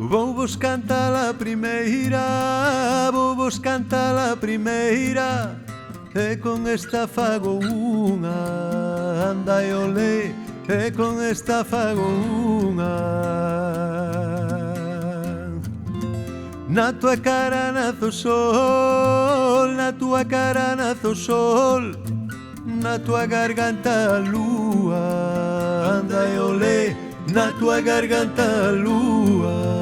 Vou vos cantar a primeira, vou vos cantar a primeira, e con esta fago unha, anda e olé, e con esta fago unha. Na tua cara nace o sol, na tua cara nace o sol, na tua garganta a lúa, anda e olé, na tua garganta a lúa.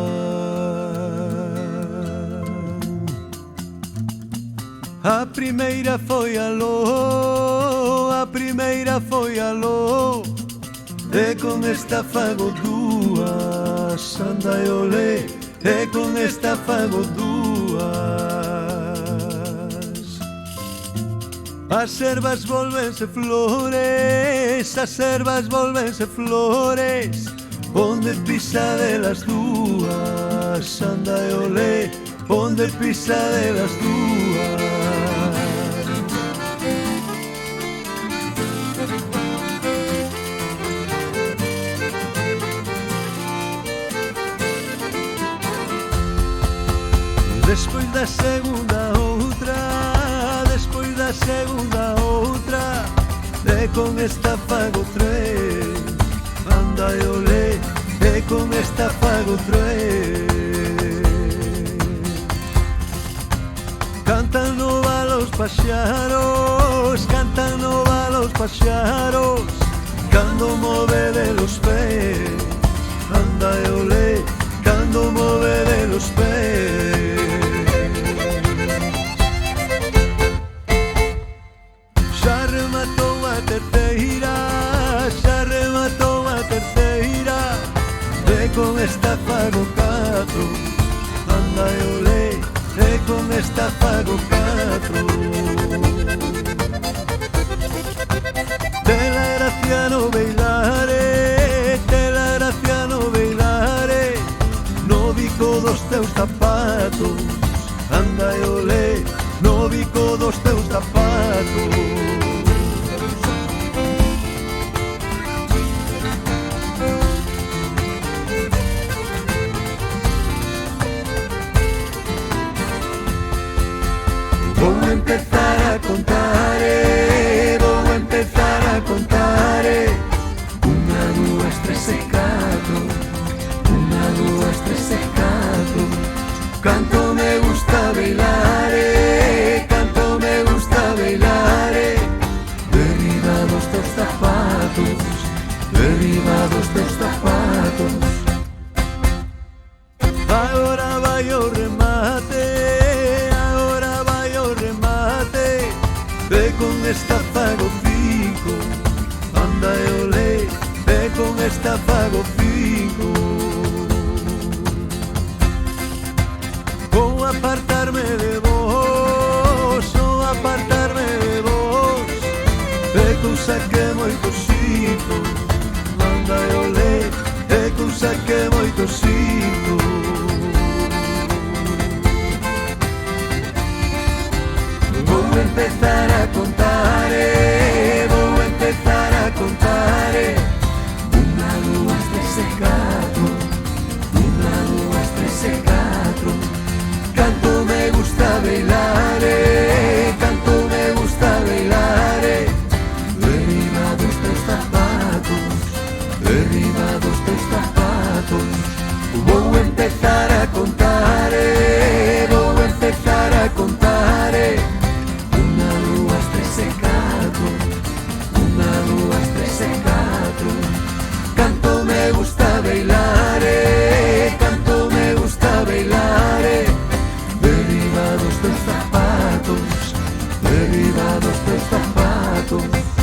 A primeira foi aló, a primeira foi aló, e con esta fago dúas, anda e olé, e con esta fago dúas. As ervas volvense flores, as ervas volvense flores, onde pisa delas dúas, anda e olé, onde pisa delas dúas. Despois da segunda outra, despois da segunda outra, e con esta fago tres, anda e olé, e con esta fago tres. Cantan no val os paxaros, cantan no val os paxaros, cando move de los pés, anda e olé, cando move de los pés. Xa rematou a terceira, xa rematou a terceira, e con esta fago catro, anda e olé, e con esta fago catro. Te la gracia no bailare, te la gracia no bailare, no bico dos teus zapatos, anda e olé, no bico dos teus zapatos. Vou empezar a contar, vou empezar a contar, unha, dúas, tres e catro, unha, dúas, tres e catro. Canto me gusta bailar, canto me gusta bailar, derriba dos teus zapatos, derriba dos teus zapatos. Agora vai o remate, agora vai o remate, e con esta fago cinco, anda e olé, e con esta fago cinco. Vou apartarme de vos, vou apartarme de vos, e cousa que moito sinto, anda e olé, e cousa que moito sinto. Vou empezar a contar, vou empezar a contar, unha, dúas, tres e catro, unha, dúas, tres e catro. Canto me gusta bailar, canto me gusta bailar, derriba dos teus zapatos, derriba dos teus zapatos. Vou empezar a contar, vou empezar a contar, unha, dúas, tres e catro, unha, dúas, tres e catro. Canto me gusta bailar, canto me gusta bailar, derriba dos teus zapatos, derriba dos teus zapatos.